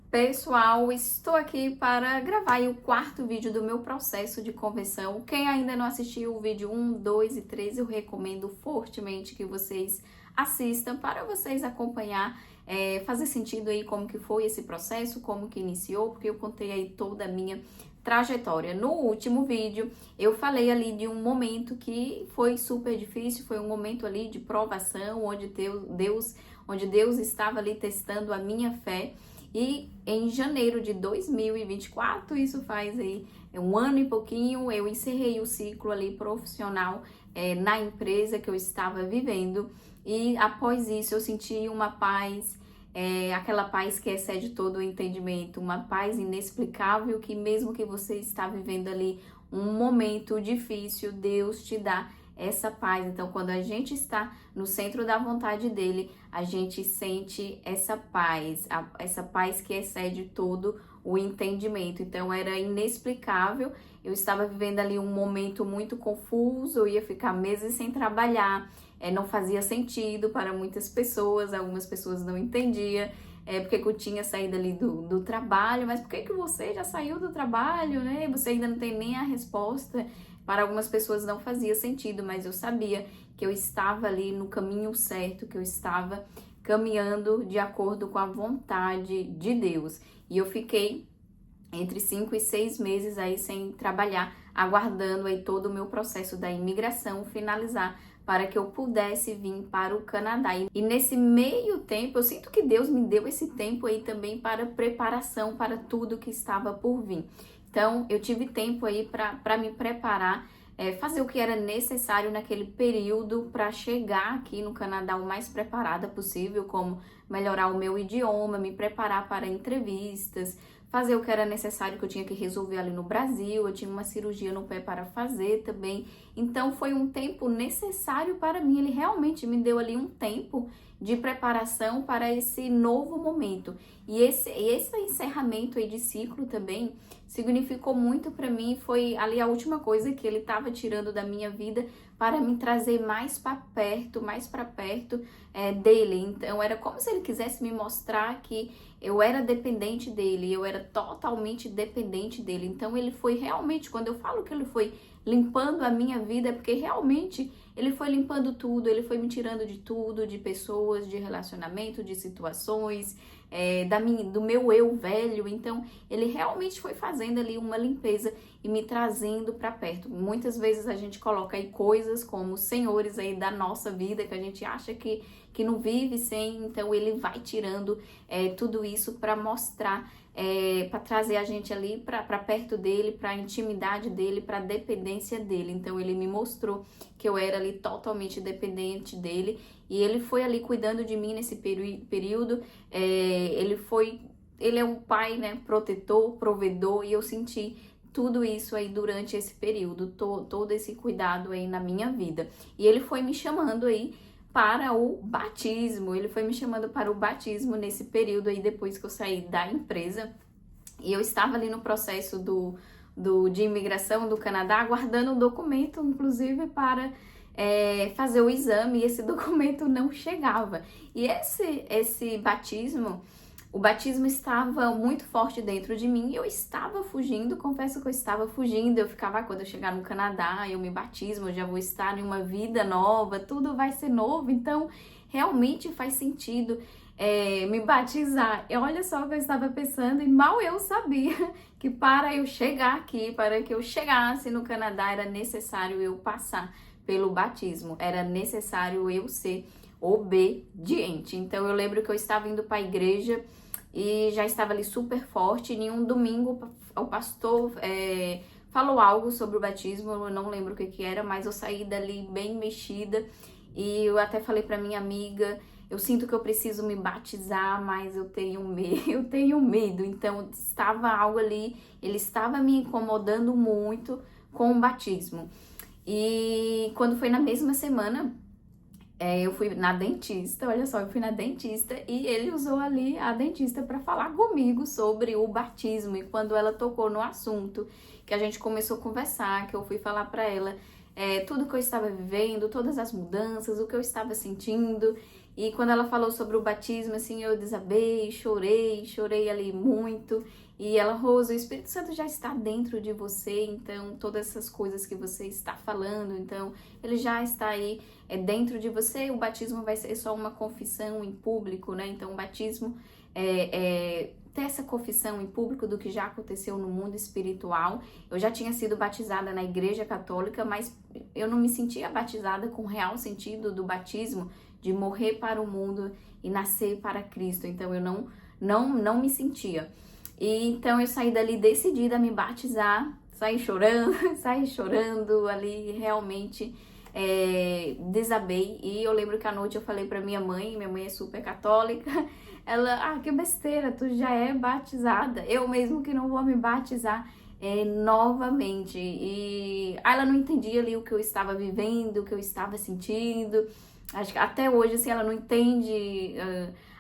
Pessoal, estou aqui para gravar aí o quarto vídeo do meu processo de conversão. Quem ainda não assistiu o vídeo 1, 2 e 3, eu recomendo fortemente que vocês assistam para vocês acompanhar, fazer sentido aí como que foi esse processo, como que iniciou, porque eu contei aí toda a minha trajetória. No último vídeo, eu falei ali de um momento que foi super difícil, foi um momento ali de provação, onde Deus estava ali testando a minha fé. E em janeiro de 2024, isso faz aí um ano e pouquinho, eu encerrei o ciclo ali profissional na empresa que eu estava vivendo. E após isso eu senti uma paz, aquela paz que excede todo o entendimento, uma paz inexplicável que mesmo que você está vivendo ali um momento difícil, Deus te dá essa paz. Então, quando a gente está no centro da vontade dele, a gente sente essa paz que excede todo o entendimento. Então, era inexplicável. Eu estava vivendo ali um momento muito confuso, eu ia ficar meses sem trabalhar, não fazia sentido para muitas pessoas, algumas pessoas não entendiam. Porque eu tinha saído ali do trabalho, mas por que você já saiu do trabalho, né? Você ainda não tem nem a resposta. Para algumas pessoas não fazia sentido, mas eu sabia que eu estava ali no caminho certo, que eu estava caminhando de acordo com a vontade de Deus. E eu fiquei entre 5 e 6 meses aí sem trabalhar, aguardando aí todo o meu processo da imigração finalizar para que eu pudesse vir para o Canadá. E nesse meio tempo, eu sinto que Deus me deu esse tempo aí também para preparação para tudo que estava por vir. Então, eu tive tempo aí para me preparar, fazer o que era necessário naquele período para chegar aqui no Canadá o mais preparada possível, como melhorar o meu idioma, me preparar para entrevistas, fazer o que era necessário que eu tinha que resolver ali no Brasil. Eu tinha uma cirurgia no pé para fazer também. Então, foi um tempo necessário para mim. Ele realmente me deu ali um tempo de preparação para esse novo momento. E esse encerramento aí de ciclo também significou muito para mim. Foi ali a última coisa que ele estava tirando da minha vida para me trazer mais para perto dele. Então, era como se ele quisesse me mostrar que eu era dependente dele, eu era totalmente dependente dele. Então, ele foi realmente, quando eu falo que ele foi limpando a minha vida, é porque realmente ele foi limpando tudo, ele foi me tirando de tudo, de pessoas, de relacionamento, de situações, do meu eu velho. Então, ele realmente foi fazendo ali uma limpeza e me trazendo para perto. Muitas vezes a gente coloca aí coisas como senhores aí da nossa vida, que a gente acha que não vive sem, então ele vai tirando tudo isso para mostrar, para trazer a gente ali para perto dele, para a intimidade dele, para a dependência dele. Então ele me mostrou que eu era ali totalmente dependente dele, e ele foi ali cuidando de mim nesse período. Ele é um pai, né, protetor, provedor, e eu senti tudo isso aí durante esse período, todo esse cuidado aí na minha vida. E ele foi me chamando aí para o batismo, nesse período aí, depois que eu saí da empresa. E eu estava ali no processo de imigração do Canadá, aguardando o documento, inclusive, para fazer o exame, e esse documento não chegava. E esse batismo, o batismo estava muito forte dentro de mim, e eu estava fugindo, confesso que eu estava fugindo. Eu ficava, quando eu chegar no Canadá, eu me batismo, eu já vou estar em uma vida nova, tudo vai ser novo, então realmente faz sentido me batizar. E olha só o que eu estava pensando, e mal eu sabia que para eu chegar aqui, para que eu chegasse no Canadá, era necessário eu passar pelo batismo, era necessário eu ser obediente. Então eu lembro que eu estava indo para a igreja e já estava ali super forte. E em um domingo o pastor falou algo sobre o batismo, eu não lembro o que era, mas eu saí dali bem mexida, e eu até falei para minha amiga: eu sinto que eu preciso me batizar, mas eu tenho medo, eu tenho medo. Então estava algo ali, ele estava me incomodando muito com o batismo. E quando foi na mesma semana, eu fui na dentista, olha só, eu fui na dentista e ele usou ali a dentista para falar comigo sobre o batismo. E quando ela tocou no assunto, que a gente começou a conversar, que eu fui falar para ela tudo que eu estava vivendo, todas as mudanças, o que eu estava sentindo. E quando ela falou sobre o batismo, assim, eu desabei, chorei ali muito. E ela, Rose, o Espírito Santo já está dentro de você, então todas essas coisas que você está falando, então ele já está aí dentro de você. O batismo vai ser só uma confissão em público, né? Então o batismo ter essa confissão em público do que já aconteceu no mundo espiritual. Eu já tinha sido batizada na Igreja Católica, mas eu não me sentia batizada com o real sentido do batismo, de morrer para o mundo e nascer para Cristo. Então eu não me sentia. E então eu saí dali decidida a me batizar, saí chorando ali, realmente desabei. E eu lembro que à noite eu falei pra minha mãe é super católica, ela, que besteira, tu já é batizada, eu mesmo que não vou me batizar novamente. E ela não entendia ali o que eu estava vivendo, o que eu estava sentindo. Acho que até hoje, assim, ela não entende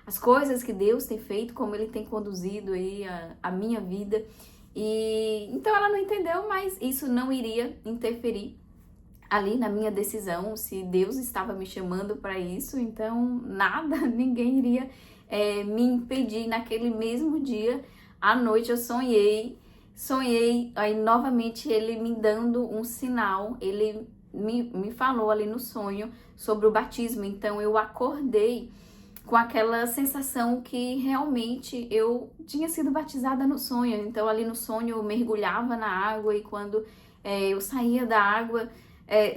as coisas que Deus tem feito, como Ele tem conduzido aí a minha vida. E então ela não entendeu, mas isso não iria interferir ali na minha decisão. Se Deus estava me chamando para isso, então nada, ninguém iria me impedir. Naquele mesmo dia, à noite, eu sonhei, aí novamente Ele me dando um sinal. Ele me falou ali no sonho sobre o batismo. Então eu acordei com aquela sensação que realmente eu tinha sido batizada no sonho. Então ali no sonho eu mergulhava na água e quando eu saía da água,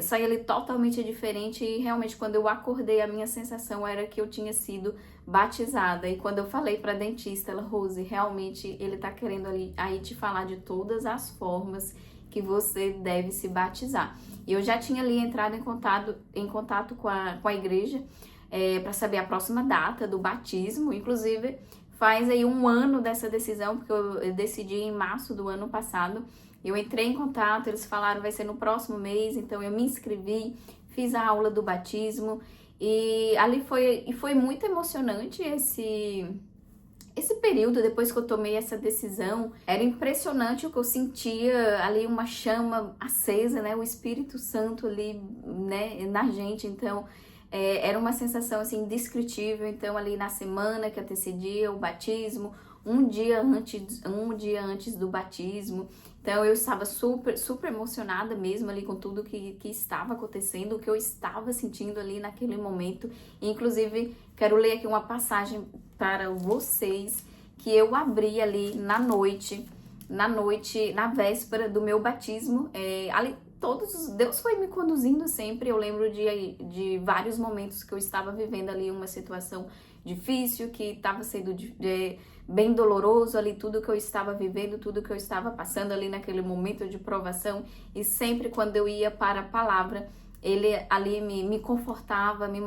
saía ali totalmente diferente. E realmente quando eu acordei, a minha sensação era que eu tinha sido batizada. E quando eu falei pra dentista, ela, Rose, realmente ele tá querendo ali aí te falar de todas as formas que você deve se batizar. E eu já tinha ali entrado em contato com a igreja para saber a próxima data do batismo. Inclusive faz aí 1 ano dessa decisão, porque eu decidi em março do ano passado. Eu entrei em contato, eles falaram vai ser no próximo mês, então eu me inscrevi, fiz a aula do batismo e ali foi muito emocionante esse período. Depois que eu tomei essa decisão, era impressionante o que eu sentia ali, uma chama acesa, né? O Espírito Santo ali, né, na gente. Então era uma sensação assim indescritível. Então ali na semana que antecedia o batismo, um dia antes do batismo, então eu estava super emocionada mesmo ali com tudo que estava acontecendo, o que eu estava sentindo ali naquele momento. Inclusive quero ler aqui uma passagem para vocês que eu abri ali na véspera do meu batismo. Ali Deus foi me conduzindo sempre. Eu lembro de vários momentos que eu estava vivendo ali uma situação difícil, que estava sendo bem doloroso ali, tudo que eu estava vivendo, tudo que eu estava passando ali naquele momento de provação. E sempre quando eu ia para a palavra, ele ali me confortava, me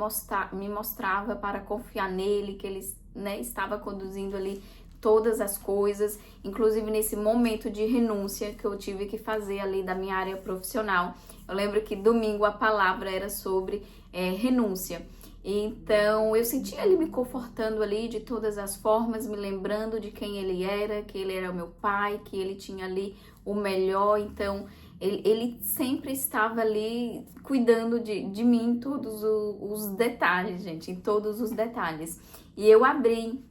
mostrava para confiar nele, que ele, né, estava conduzindo ali todas as coisas, inclusive nesse momento de renúncia que eu tive que fazer ali da minha área profissional. Eu lembro que domingo a palavra era sobre renúncia. Então eu sentia ele me confortando ali de todas as formas, me lembrando de quem ele era, que ele era o meu pai, que ele tinha ali o melhor. Então ele sempre estava ali cuidando de mim em todos os detalhes, gente, em todos os detalhes. E eu abri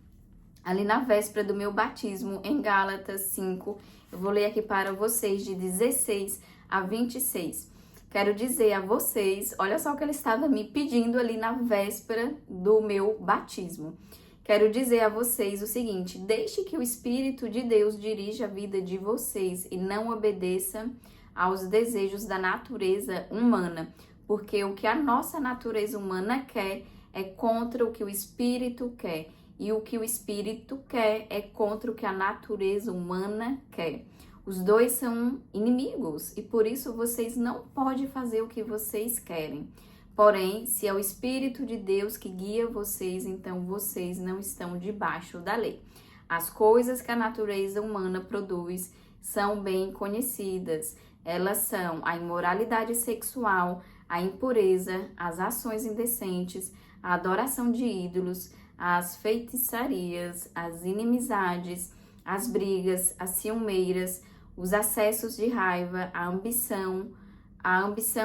ali na véspera do meu batismo em Gálatas 5, eu vou ler aqui para vocês de 16 a 26. Quero dizer a vocês, olha só o que ele estava me pedindo ali na véspera do meu batismo. Quero dizer a vocês o seguinte: deixe que o Espírito de Deus dirija a vida de vocês e não obedeça aos desejos da natureza humana, porque o que a nossa natureza humana quer é contra o que o Espírito quer, e o que o Espírito quer é contra o que a natureza humana quer. Os dois são inimigos e por isso vocês não podem fazer o que vocês querem. Porém, se é o Espírito de Deus que guia vocês, então vocês não estão debaixo da lei. As coisas que a natureza humana produz são bem conhecidas. Elas são a imoralidade sexual, a impureza, as ações indecentes, a adoração de ídolos, as feitiçarias, as inimizades, as brigas, as ciumeiras, os acessos de raiva, a ambição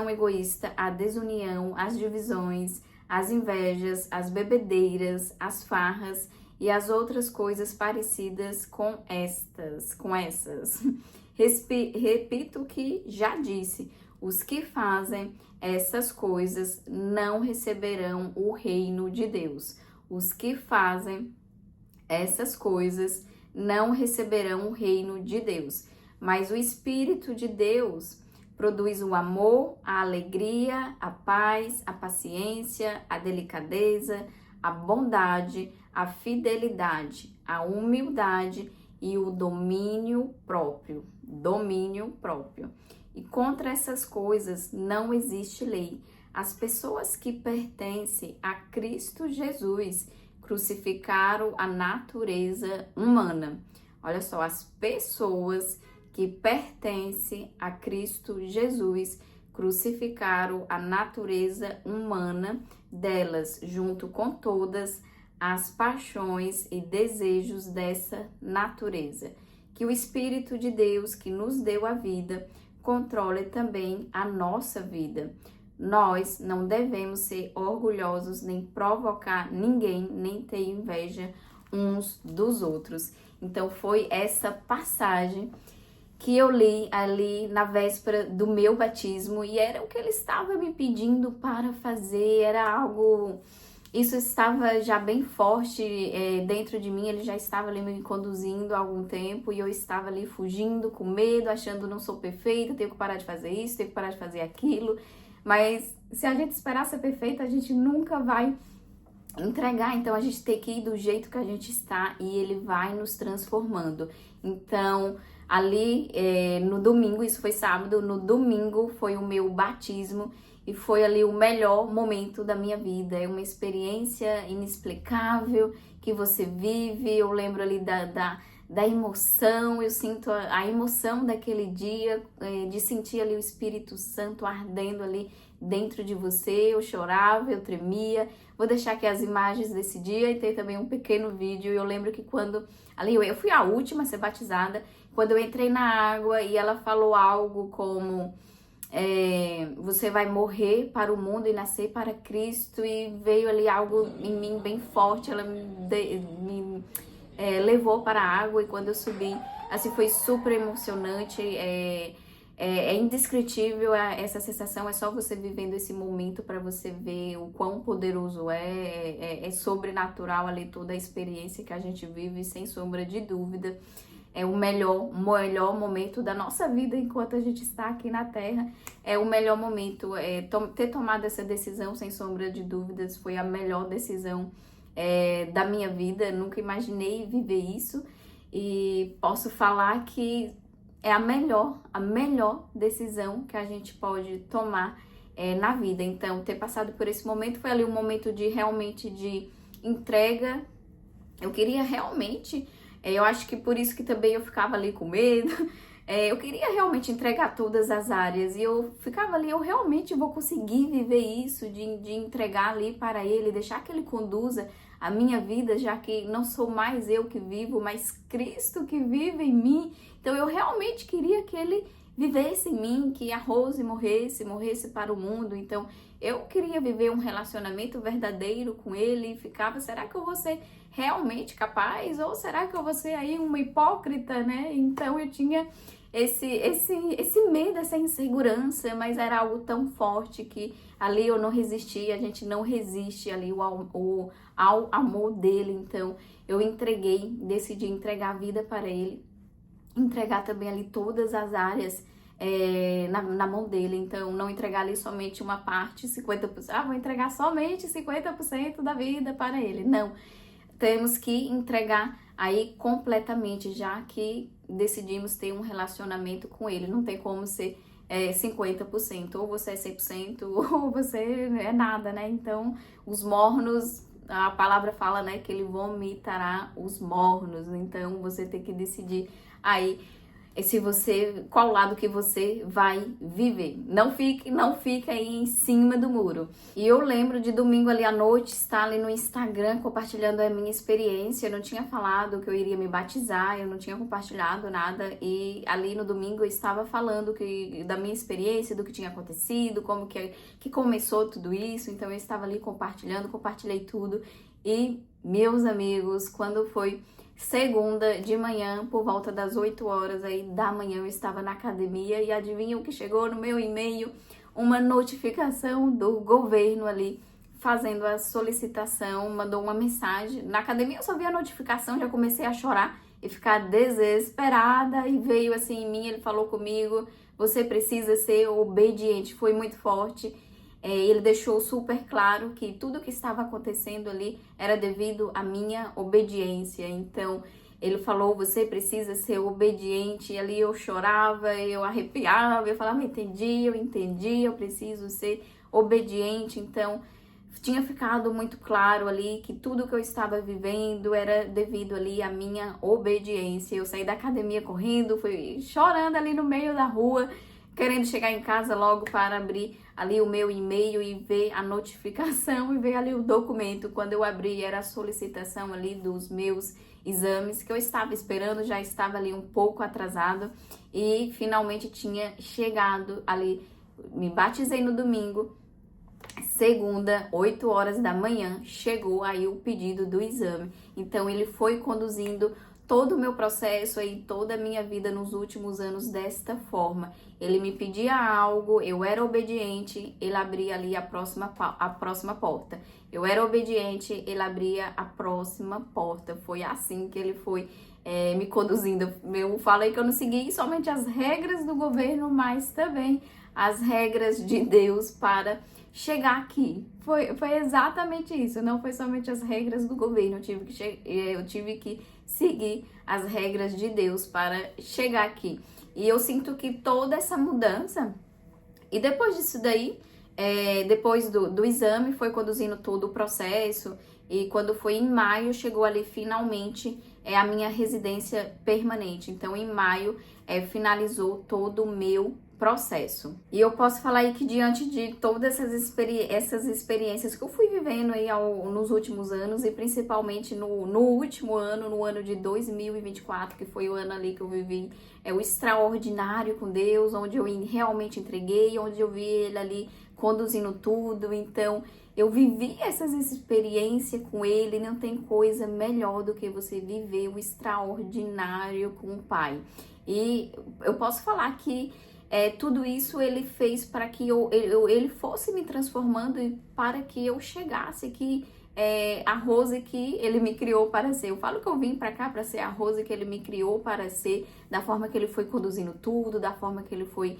egoísta, a desunião, as divisões, as invejas, as bebedeiras, as farras e as outras coisas parecidas com essas. Repito o que já disse: os que fazem essas coisas não receberão o reino de Deus. Os que fazem essas coisas não receberão o reino de Deus. Mas o Espírito de Deus produz o amor, a alegria, a paz, a paciência, a delicadeza, a bondade, a fidelidade, a humildade e o domínio próprio. Domínio próprio. E contra essas coisas não existe lei. As pessoas que pertencem a Cristo Jesus crucificaram a natureza humana. Olha só, as pessoas que pertencem a Cristo Jesus crucificaram a natureza humana delas, junto com todas as paixões e desejos dessa natureza. Que o Espírito de Deus, que nos deu a vida, controle também a nossa vida. Nós não devemos ser orgulhosos, nem provocar ninguém, nem ter inveja uns dos outros. Então foi essa passagem que eu li ali na véspera do meu batismo e era o que ele estava me pedindo para fazer, era algo... Isso estava já bem forte dentro de mim, ele já estava ali me conduzindo há algum tempo e eu estava ali fugindo, com medo, achando não sou perfeita, tenho que parar de fazer isso, tenho que parar de fazer aquilo. Mas se a gente esperar ser perfeita, a gente nunca vai entregar. Então a gente tem que ir do jeito que a gente está e ele vai nos transformando. Então ali no domingo, isso foi sábado, no domingo foi o meu batismo. E foi ali o melhor momento da minha vida. É uma experiência inexplicável que você vive. Eu lembro ali da emoção. Eu sinto a emoção daquele dia, de sentir ali o Espírito Santo ardendo ali dentro de você. Eu chorava, eu tremia. Vou deixar aqui as imagens desse dia e tem também um pequeno vídeo. Eu lembro que quando... ali eu fui a última a ser batizada. Quando eu entrei na água e ela falou algo como... você vai morrer para o mundo e nascer para Cristo, e veio ali algo em mim bem forte, ela me levou para a água, e quando eu subi, assim, foi super emocionante, é indescritível essa sensação, é só você vivendo esse momento para você ver o quão poderoso é sobrenatural ali toda a experiência que a gente vive, sem sombra de dúvida. É o melhor momento da nossa vida enquanto a gente está aqui na Terra. É o melhor momento. Ter tomado essa decisão, sem sombra de dúvidas, foi a melhor decisão da minha vida. Nunca imaginei viver isso. E posso falar que é a melhor decisão que a gente pode tomar na vida. Então, ter passado por esse momento foi ali um momento realmente de entrega. Eu queria realmente... eu acho que por isso que também eu ficava ali com medo. Eu queria realmente entregar todas as áreas. E eu ficava ali, eu realmente vou conseguir viver isso, de entregar ali para ele, deixar que ele conduza a minha vida, já que não sou mais eu que vivo, mas Cristo que vive em mim. Então eu realmente queria que ele vivesse em mim, que a Rose morresse para o mundo. Então eu queria viver um relacionamento verdadeiro com ele e ficava, será que eu vou ser realmente capaz? Ou será que eu vou ser aí uma hipócrita, né? Então eu tinha esse medo, essa insegurança, mas era algo tão forte que ali eu não resisti, a gente não resiste ali ao amor dele. Então eu decidi entregar a vida para ele, entregar também ali todas as áreas na mão dele. Então não entregar ali somente uma parte, 50%, vou entregar somente 50% da vida para ele, não. Temos que entregar aí completamente, já que decidimos ter um relacionamento com ele. Não tem como ser 50%, ou você é 100% ou você é nada, né? Então, os mornos, a palavra fala, né, que ele vomitará os mornos. Então, você tem que decidir aí se você, qual lado que você vai viver. Não fique aí em cima do muro. E eu lembro de domingo ali à noite estar ali no Instagram compartilhando a minha experiência. Eu não tinha falado que eu iria me batizar, eu não tinha compartilhado nada. E ali no domingo eu estava falando da minha experiência, do que tinha acontecido, como que começou tudo isso. Então eu estava ali compartilhei tudo. E, meus amigos, quando foi segunda de manhã, por volta das 8 horas aí da manhã, eu estava na academia e adivinha o que chegou no meu e-mail? Uma notificação do governo ali, fazendo a solicitação, mandou uma mensagem. Na academia eu só vi a notificação, já comecei a chorar e ficar desesperada, e veio assim em mim, ele falou comigo, você precisa ser obediente, foi muito forte. Ele deixou super claro que tudo que estava acontecendo ali era devido à minha obediência. Então, ele falou, você precisa ser obediente. E ali eu chorava, eu arrepiava, eu falava, eu entendi, eu preciso ser obediente. Então, tinha ficado muito claro ali que tudo que eu estava vivendo era devido ali à minha obediência. Eu saí da academia correndo, fui chorando ali no meio da rua, querendo chegar em casa logo para abrir ali o meu e-mail e ver a notificação e ver ali o documento. Quando eu abri, era a solicitação ali dos meus exames que eu estava esperando, já estava ali um pouco atrasado e finalmente tinha chegado ali. Me batizei no domingo, segunda, 8 horas da manhã, chegou aí o pedido do exame. Então ele foi conduzindo todo o meu processo aí, toda a minha vida nos últimos anos desta forma. Ele me pedia algo, eu era obediente, ele abria ali a próxima porta. Eu era obediente, ele abria a próxima porta. Foi assim que ele foi me conduzindo. Eu falei que eu não segui somente as regras do governo, mas também as regras de Deus para chegar aqui. Foi exatamente isso, não foi somente as regras do governo, eu tive que seguir as regras de Deus para chegar aqui. E eu sinto que toda essa mudança, e depois disso daí, depois do exame, foi conduzindo todo o processo, e quando foi em maio, chegou ali finalmente a minha residência permanente. Então, em maio, finalizou todo o meu processo. E eu posso falar aí que diante de todas essas experiências que eu fui vivendo aí nos últimos anos, e principalmente no último ano, no ano de 2024, que foi o ano ali que eu vivi o extraordinário com Deus, onde eu realmente entreguei, onde eu vi Ele ali conduzindo tudo. Então, eu vivi essas experiências com Ele. Não tem coisa melhor do que você viver o extraordinário com o Pai. E eu posso falar que tudo isso ele fez para que ele fosse me transformando e para que eu chegasse aqui, a Rose que ele me criou para ser. Eu falo que eu vim para cá para ser a Rose que ele me criou para ser, da forma que ele foi conduzindo tudo, da forma que ele foi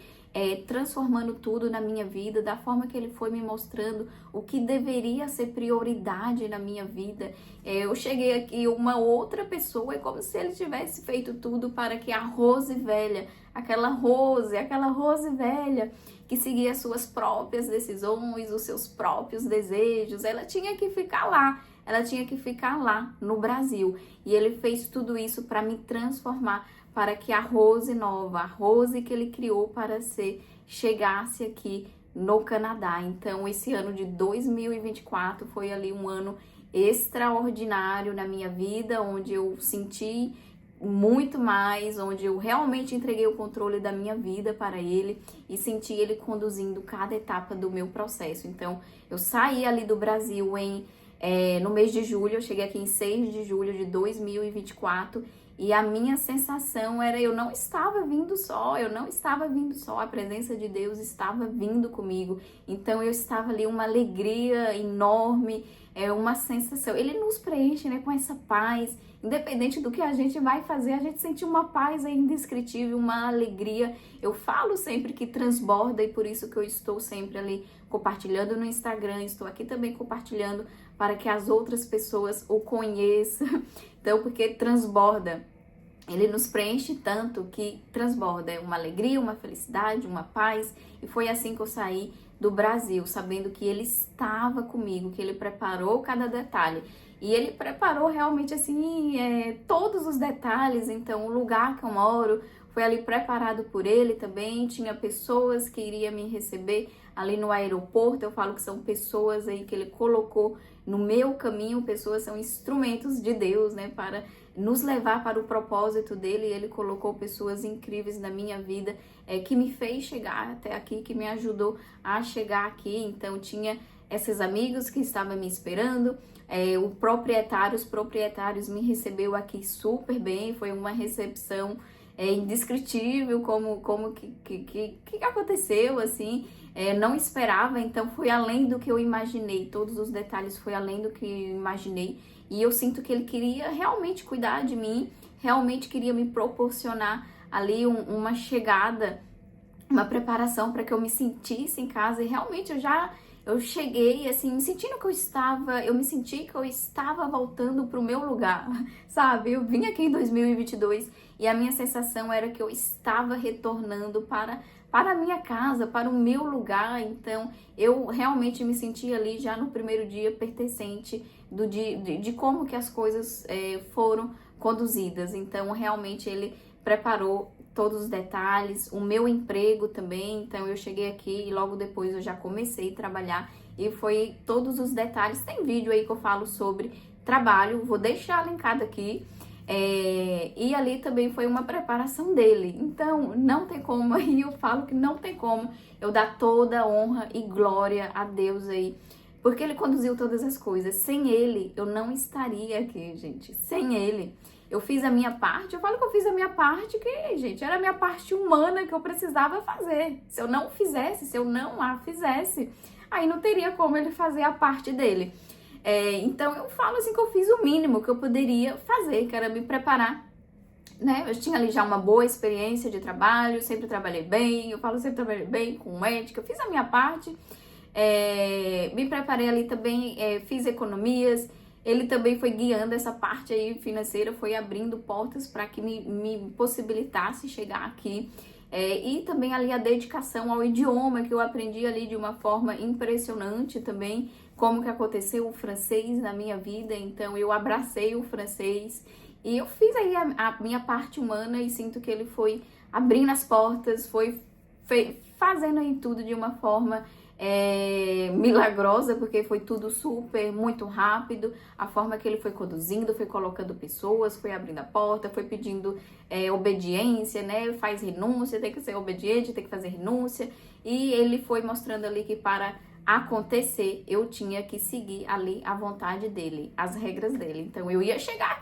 transformando tudo na minha vida, da forma que ele foi me mostrando o que deveria ser prioridade na minha vida. Eu cheguei aqui uma outra pessoa, é como se ele tivesse feito tudo para que a Rose velha, aquela Rose velha que seguia as suas próprias decisões, os seus próprios desejos, ela tinha que ficar lá no Brasil. E ele fez tudo isso para me transformar, para que a Rose nova, a Rose que ele criou para ser, chegasse aqui no Canadá. Então, esse ano de 2024 foi ali um ano extraordinário na minha vida, onde eu senti muito mais, onde eu realmente entreguei o controle da minha vida para ele e senti ele conduzindo cada etapa do meu processo. Então, eu saí ali do Brasil no mês de julho, eu cheguei aqui em 6 de julho de 2024 e a minha sensação era, eu não estava vindo só, a presença de Deus estava vindo comigo. Então, eu estava ali uma alegria enorme, uma sensação. Ele nos preenche, né, com essa paz. Independente do que a gente vai fazer, a gente sente uma paz indescritível, uma alegria. Eu falo sempre que transborda e por isso que eu estou sempre ali compartilhando no Instagram, estou aqui também compartilhando para que as outras pessoas o conheçam. Então, porque transborda. Ele nos preenche tanto que transborda. É uma alegria, uma felicidade, uma paz. E foi assim que eu saí do Brasil, sabendo que ele estava comigo, que ele preparou cada detalhe. E ele preparou realmente assim, todos os detalhes. Então o lugar que eu moro foi ali preparado por ele também. Tinha pessoas que iriam me receber ali no aeroporto. Eu falo que são pessoas aí que ele colocou no meu caminho. Pessoas são instrumentos de Deus, né, para nos levar para o propósito dele. Ele colocou pessoas incríveis na minha vida, que me fez chegar até aqui, que me ajudou a chegar aqui. Então tinha esses amigos que estavam me esperando. Os proprietários me recebeu aqui super bem. Foi uma recepção indescritível, como que aconteceu, assim, não esperava. Então foi além do que eu imaginei, todos os detalhes foi além do que eu imaginei, e eu sinto que ele queria realmente cuidar de mim, realmente queria me proporcionar ali uma chegada, uma preparação para que eu me sentisse em casa. E realmente eu cheguei, assim, me sentindo que eu me senti que eu estava voltando pro meu lugar, sabe? Eu vim aqui em 2022 e a minha sensação era que eu estava retornando para a minha casa, para o meu lugar. Então, eu realmente me senti ali já no primeiro dia pertencente de como que as coisas foram conduzidas. Então, realmente ele preparou todos os detalhes, o meu emprego também. Então eu cheguei aqui e logo depois eu já comecei a trabalhar e foi todos os detalhes. Tem vídeo aí que eu falo sobre trabalho, vou deixar linkado aqui. E ali também foi uma preparação dele. Então não tem como, aí eu falo que não tem como eu dar toda a honra e glória a Deus aí, porque ele conduziu todas as coisas. Sem ele eu não estaria aqui, gente. Sem ele eu fiz a minha parte. Eu falo que eu fiz a minha parte, que, gente, era a minha parte humana que eu precisava fazer. Se eu não fizesse, se eu não a fizesse, aí não teria como ele fazer a parte dele. Então eu falo assim que eu fiz o mínimo que eu poderia fazer, que era me preparar, né? Eu tinha ali já uma boa experiência de trabalho, sempre trabalhei bem, eu falo sempre trabalhei bem, com ética, eu fiz a minha parte, me preparei ali também, fiz economias. Ele também foi guiando essa parte aí financeira, foi abrindo portas para que me possibilitasse chegar aqui. E também ali a dedicação ao idioma, que eu aprendi ali de uma forma impressionante também, como que aconteceu o francês na minha vida. Então eu abracei o francês e eu fiz aí a minha parte humana, e sinto que ele foi abrindo as portas, foi fazendo aí tudo de uma forma milagrosa, porque foi tudo muito rápido. A forma que ele foi conduzindo, foi colocando pessoas, foi abrindo a porta, foi pedindo obediência, né? Faz renúncia, tem que ser obediente, tem que fazer renúncia. E ele foi mostrando ali que para acontecer eu tinha que seguir ali a vontade dele, as regras dele. Então eu ia chegar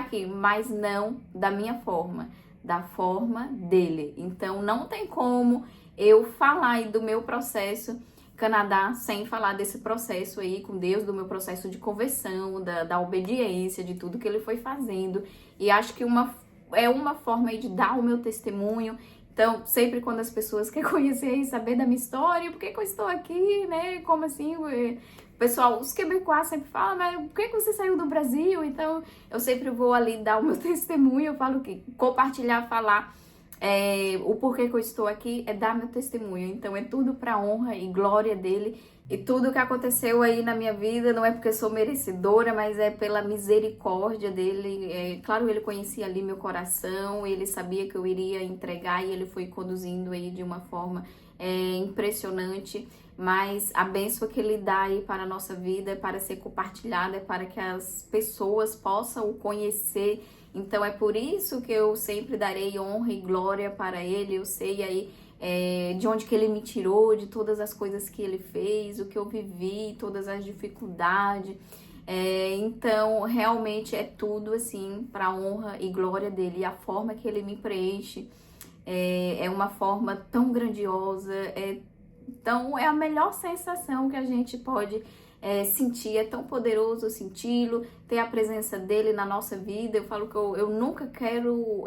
aqui, mas não da minha forma, da forma dele. Então não tem como eu falar aí do meu processo Canadá sem falar desse processo aí com Deus, do meu processo de conversão, da obediência, de tudo que ele foi fazendo. E acho que é uma forma aí de dar o meu testemunho. Então, sempre quando as pessoas querem conhecer e saber da minha história, por que eu estou aqui, né? Como assim? Pessoal, os quebecois sempre falam, mas por que você saiu do Brasil? Então, eu sempre vou ali dar o meu testemunho. Eu falo que compartilhar, falar o porquê que eu estou aqui é dar meu testemunho. Então é tudo para honra e glória dele. E tudo que aconteceu aí na minha vida não é porque eu sou merecedora, mas é pela misericórdia dele. Claro, ele conhecia ali meu coração, ele sabia que eu iria entregar e ele foi conduzindo aí de uma forma impressionante. Mas a bênção que ele dá aí para a nossa vida é para ser compartilhada, é para que as pessoas possam o conhecer. Então é por isso que eu sempre darei honra e glória para ele. Eu sei aí de onde que ele me tirou, de todas as coisas que ele fez, o que eu vivi, todas as dificuldades. Então realmente é tudo assim para a honra e glória dele. E a forma que ele me preenche é uma forma tão grandiosa, então é a melhor sensação que a gente pode sentir. É tão poderoso senti-lo, ter a presença dele na nossa vida. Eu falo que eu nunca quero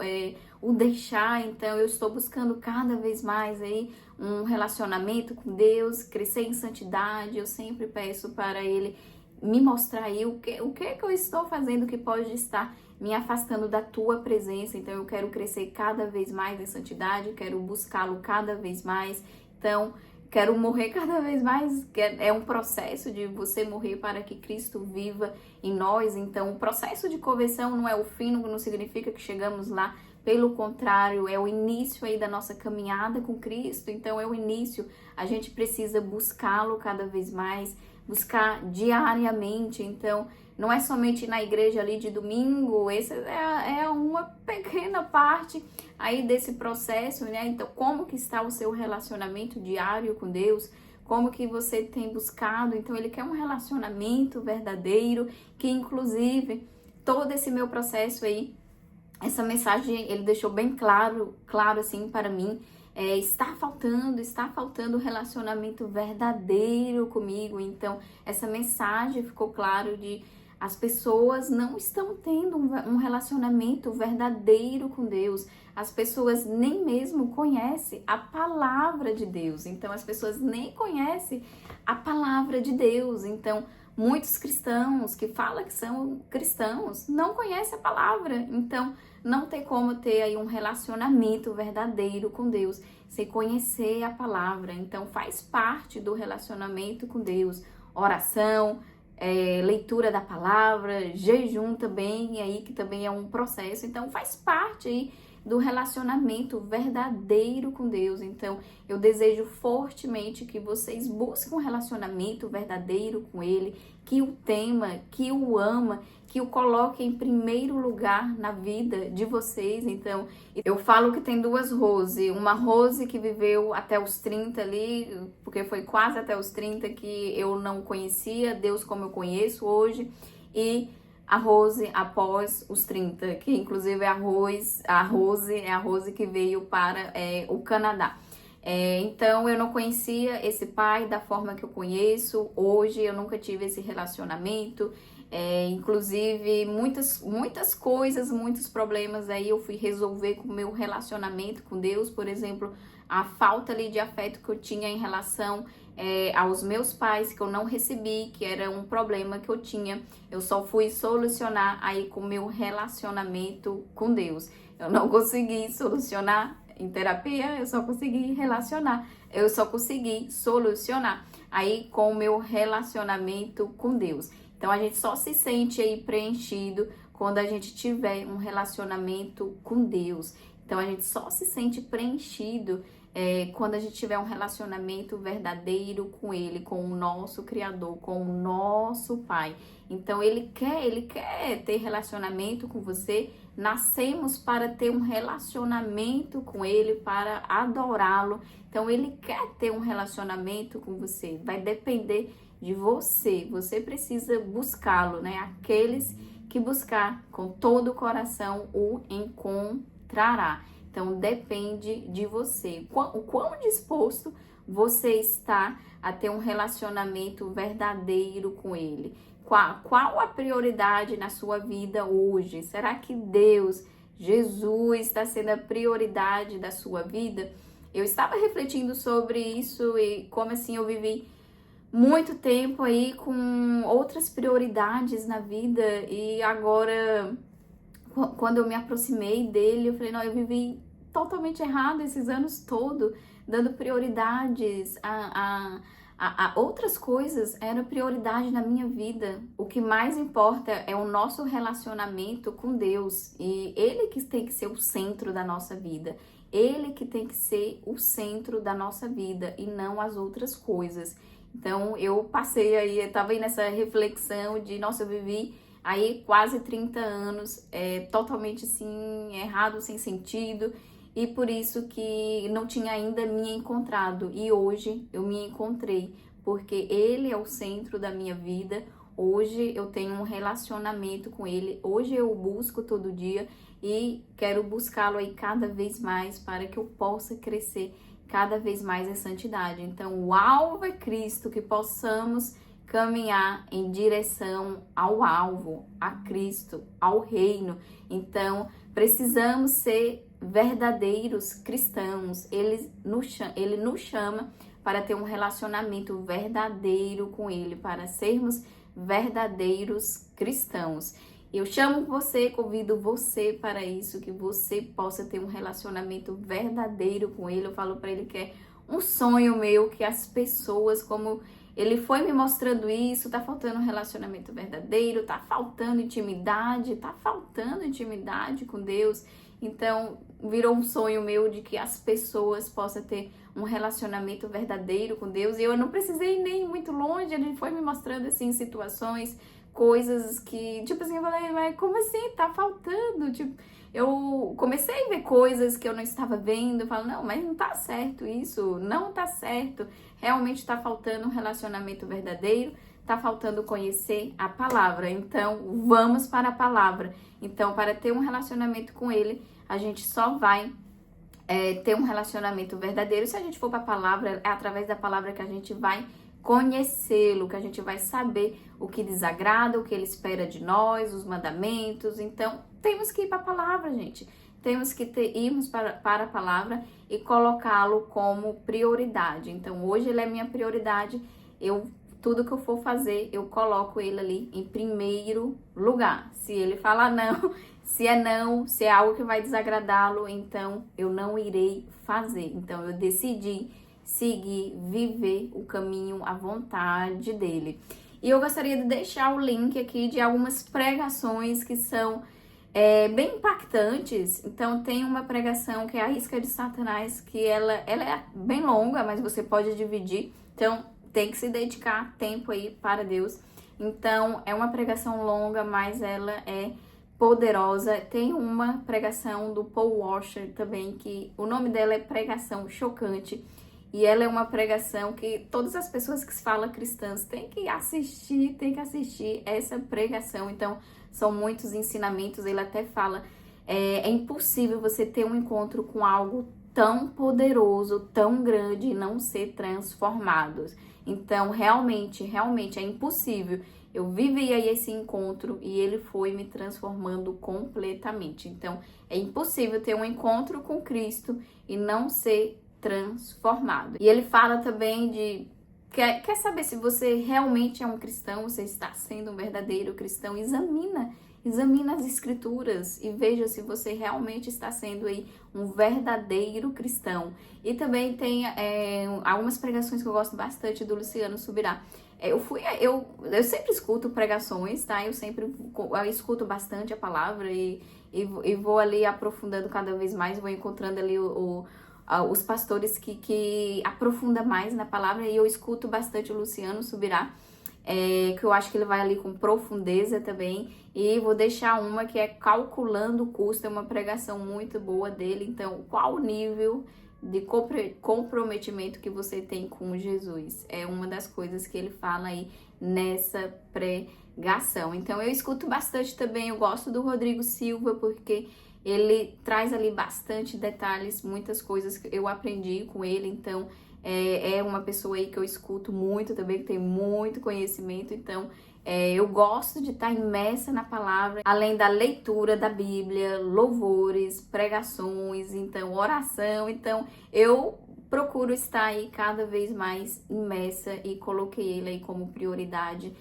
o deixar. Então eu estou buscando cada vez mais aí um relacionamento com Deus, crescer em santidade. Eu sempre peço para ele me mostrar aí o que eu estou fazendo que pode estar me afastando da tua presença. Então eu quero crescer cada vez mais em santidade, quero buscá-lo cada vez mais. Então quero morrer cada vez mais. É um processo de você morrer para que Cristo viva em nós. Então, o processo de conversão não é o fim, não significa que chegamos lá. Pelo contrário, é o início aí da nossa caminhada com Cristo. Então, é o início. A gente precisa buscá-lo cada vez mais, buscar diariamente. Então, não é somente na igreja ali de domingo, essa é uma pequena parte aí desse processo, né? Então, como que está o seu relacionamento diário com Deus? Como que você tem buscado? Então, ele quer um relacionamento verdadeiro, que inclusive todo esse meu processo aí, essa mensagem ele deixou bem claro assim para mim. Está faltando relacionamento verdadeiro comigo. Então, essa mensagem ficou claro de as pessoas não estão tendo um relacionamento verdadeiro com Deus. As pessoas nem mesmo conhecem a palavra de Deus. Então, as pessoas nem conhecem a palavra de Deus. Então, muitos cristãos que falam que são cristãos não conhecem a palavra. Então, não tem como ter aí um relacionamento verdadeiro com Deus sem conhecer a palavra. Então, faz parte do relacionamento com Deus. Oração, leitura da palavra, jejum também, e aí que também é um processo. Então, faz parte aí do relacionamento verdadeiro com Deus. Então, eu desejo fortemente que vocês busquem um relacionamento verdadeiro com Ele, que o tema, que o ama, que o coloque em primeiro lugar na vida de vocês. Então, eu falo que tem duas Rose. Uma Rose que viveu até os 30 ali, porque foi quase até os 30 que eu não conhecia Deus como eu conheço hoje, e a Rose após os 30, que inclusive a Rose é a Rose que veio para o Canadá. Então, eu não conhecia esse pai da forma que eu conheço hoje, eu nunca tive esse relacionamento. Inclusive, muitas coisas, muitos problemas aí eu fui resolver com o meu relacionamento com Deus. Por exemplo, a falta ali de afeto que eu tinha em relação aos meus pais, que eu não recebi, que era um problema que eu tinha. Eu só fui solucionar aí com o meu relacionamento com Deus. Eu não consegui solucionar em terapia, eu só consegui relacionar. Eu só consegui solucionar aí com o meu relacionamento com Deus. Então, a gente só se sente aí preenchido quando a gente tiver um relacionamento com Deus. Então, a gente só se sente preenchido quando a gente tiver um relacionamento verdadeiro com Ele, com o nosso Criador, com o nosso Pai. Então, Ele quer ter relacionamento com você. Nascemos para ter um relacionamento com Ele, para adorá-lo. Então, Ele quer ter um relacionamento com você. Vai depender de você. Você precisa buscá-lo, né? Aqueles que buscar com todo o coração o encontrará. Então, depende de você. O quão disposto você está a ter um relacionamento verdadeiro com Ele? Qual a prioridade na sua vida hoje? Será que Deus, Jesus, está sendo a prioridade da sua vida? Eu estava refletindo sobre isso e como assim eu vivi muito tempo aí com outras prioridades na vida, e agora, quando eu me aproximei dele, eu falei, não, eu vivi totalmente errado esses anos todos, dando prioridades a outras coisas. Era prioridade na minha vida. O que mais importa é o nosso relacionamento com Deus, e Ele que tem que ser o centro da nossa vida. Ele que tem que ser o centro da nossa vida e não as outras coisas. Então, eu passei aí, eu tava aí nessa reflexão de, nossa, eu vivi aí quase 30 anos, totalmente assim, errado, sem sentido, e por isso que não tinha ainda me encontrado. E hoje eu me encontrei, porque Ele é o centro da minha vida. Hoje eu tenho um relacionamento com Ele, hoje eu o busco todo dia e quero buscá-lo aí cada vez mais para que eu possa crescer cada vez mais em santidade. Então, o alvo é Cristo, que possamos caminhar em direção ao alvo, a Cristo, ao reino. Então, precisamos ser verdadeiros cristãos. Ele nos chama para ter um relacionamento verdadeiro com Ele, para sermos verdadeiros cristãos. Eu chamo você, convido você para isso, que você possa ter um relacionamento verdadeiro com Ele. Eu falo para Ele que é um sonho meu que as pessoas, como ele foi me mostrando isso, tá faltando um relacionamento verdadeiro, tá faltando intimidade com Deus. Então, virou um sonho meu de que as pessoas possam ter um relacionamento verdadeiro com Deus. E eu não precisei nem ir muito longe, ele foi me mostrando, assim, situações, coisas que, tipo assim, eu falei, mas como assim? Tá faltando, tipo... Eu comecei a ver coisas que eu não estava vendo, eu falo, não, mas não tá certo isso, não tá certo, realmente tá faltando um relacionamento verdadeiro, tá faltando conhecer a palavra, então vamos para a palavra. Então, para ter um relacionamento com ele, a gente só vai ter um relacionamento verdadeiro se a gente for para a palavra, é através da palavra que a gente vai conhecê-lo, que a gente vai saber o que desagrada, o que ele espera de nós, os mandamentos. Então, temos que ir para a palavra, gente. Temos que irmos para a palavra e colocá-lo como prioridade. Então, hoje ele é minha prioridade. Tudo que eu for fazer, eu coloco ele ali em primeiro lugar. Se ele falar não, se é algo que vai desagradá-lo, então eu não irei fazer. Então, eu decidi seguir, viver o caminho, a vontade dele. E eu gostaria de deixar o link aqui de algumas pregações que são bem impactantes. Então, tem uma pregação que é a Isca de Satanás, que ela é bem longa, mas você pode dividir. Então, tem que se dedicar tempo aí para Deus. Então, é uma pregação longa, mas ela é poderosa. Tem uma pregação do Paul Washer também, que o nome dela é Pregação Chocante. E ela é uma pregação que todas as pessoas que se falam cristãs têm que assistir essa pregação. Então, são muitos ensinamentos. Ele até fala, é impossível você ter um encontro com algo tão poderoso, tão grande e não ser transformado. Então, realmente é impossível. Eu vivi aí esse encontro e ele foi me transformando completamente. Então, é impossível ter um encontro com Cristo e não ser transformado. E ele fala também de... Quer saber se você realmente é um cristão, você está sendo um verdadeiro cristão? Examina as escrituras e veja se você realmente está sendo aí um verdadeiro cristão. E também tem algumas pregações que eu gosto bastante do Luciano Subirá. Eu sempre escuto pregações, tá? Eu escuto bastante a palavra e vou ali aprofundando cada vez mais, vou encontrando ali os pastores que aprofundam mais na palavra, e eu escuto bastante o Luciano Subirá, que eu acho que ele vai ali com profundeza também. E vou deixar uma que é Calculando o Custo, é uma pregação muito boa dele. Então, qual o nível de comprometimento que você tem com Jesus? É uma das coisas que ele fala aí nessa pregação. Então, eu escuto bastante também, eu gosto do Rodrigo Silva, porque ele traz ali bastante detalhes, muitas coisas que eu aprendi com ele. Então, é uma pessoa aí que eu escuto muito também, que tem muito conhecimento. Então, eu gosto de estar imersa na palavra, além da leitura da Bíblia, louvores, pregações, então, oração. Então, eu procuro estar aí cada vez mais imersa e coloquei ele aí como prioridade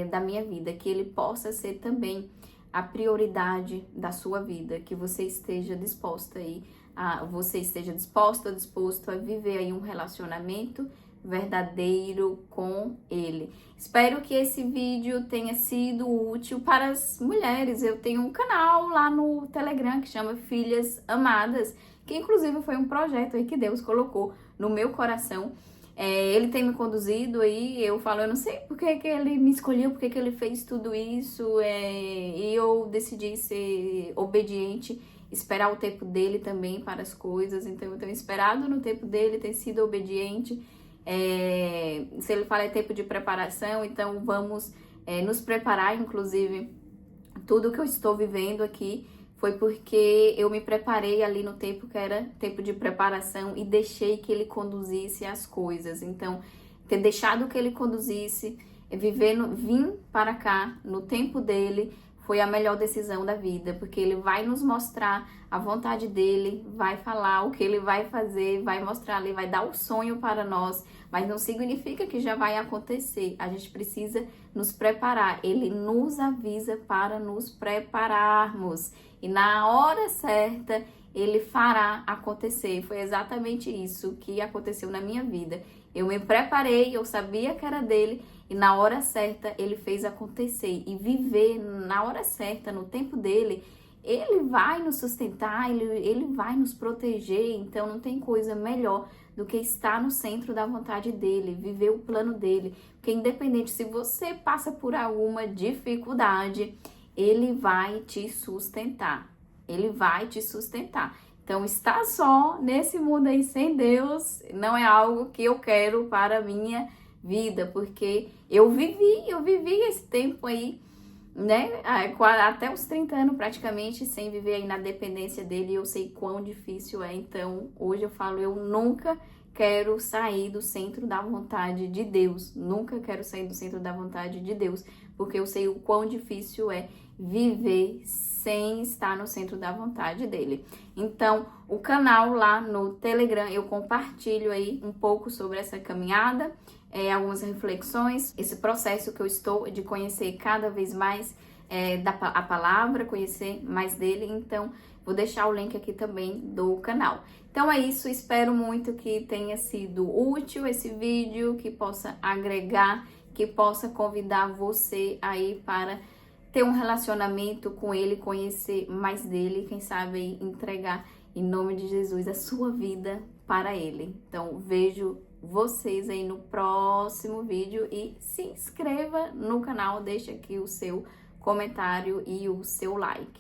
da minha vida, que ele possa ser também a prioridade da sua vida, que você esteja disposto a viver aí um relacionamento verdadeiro com ele. Espero que esse vídeo tenha sido útil para as mulheres. Eu tenho um canal lá no Telegram que chama Filhas Amadas, que inclusive foi um projeto aí que Deus colocou no meu coração. Ele tem me conduzido aí, eu falo, eu não sei por que ele me escolheu, por que ele fez tudo isso, e eu decidi ser obediente, esperar o tempo dele também para as coisas. Então, eu tenho esperado no tempo dele, tenho sido obediente. Se ele fala é tempo de preparação, então vamos nos preparar. Inclusive, tudo que eu estou vivendo aqui foi porque eu me preparei ali no tempo que era tempo de preparação e deixei que ele conduzisse as coisas. Então, ter deixado que ele conduzisse, vim para cá no tempo dele, foi a melhor decisão da vida, porque ele vai nos mostrar a vontade dele, vai falar o que ele vai fazer, vai mostrar ali, vai dar o sonho para nós, mas não significa que já vai acontecer. A gente precisa nos preparar. Ele nos avisa para nos prepararmos. E na hora certa, ele fará acontecer. Foi exatamente isso que aconteceu na minha vida. Eu me preparei, eu sabia que era dele e na hora certa ele fez acontecer. E viver na hora certa, no tempo dele, ele vai nos sustentar, ele vai nos proteger. Então não tem coisa melhor do que estar no centro da vontade dele, viver o plano dele. Porque independente se você passa por alguma dificuldade, ele vai te sustentar. Ele vai te sustentar. Então, estar só nesse mundo aí sem Deus não é algo que eu quero para a minha vida, porque eu vivi esse tempo aí, né, até os 30 anos praticamente, sem viver aí na dependência dele, e eu sei quão difícil é. Então, hoje eu falo, eu nunca quero sair do centro da vontade de Deus, nunca quero sair do centro da vontade de Deus, porque eu sei o quão difícil é viver sem estar no centro da vontade dele. Então, o canal lá no Telegram, eu compartilho aí um pouco sobre essa caminhada, algumas reflexões, esse processo que eu estou de conhecer cada vez mais a palavra, conhecer mais dele. Então, vou deixar o link aqui também do canal. Então é isso, espero muito que tenha sido útil esse vídeo, que possa agregar, que possa convidar você aí para ter um relacionamento com ele, conhecer mais dele, quem sabe aí entregar em nome de Jesus a sua vida para ele. Então vejo vocês aí no próximo vídeo e se inscreva no canal, deixa aqui o seu comentário e o seu like.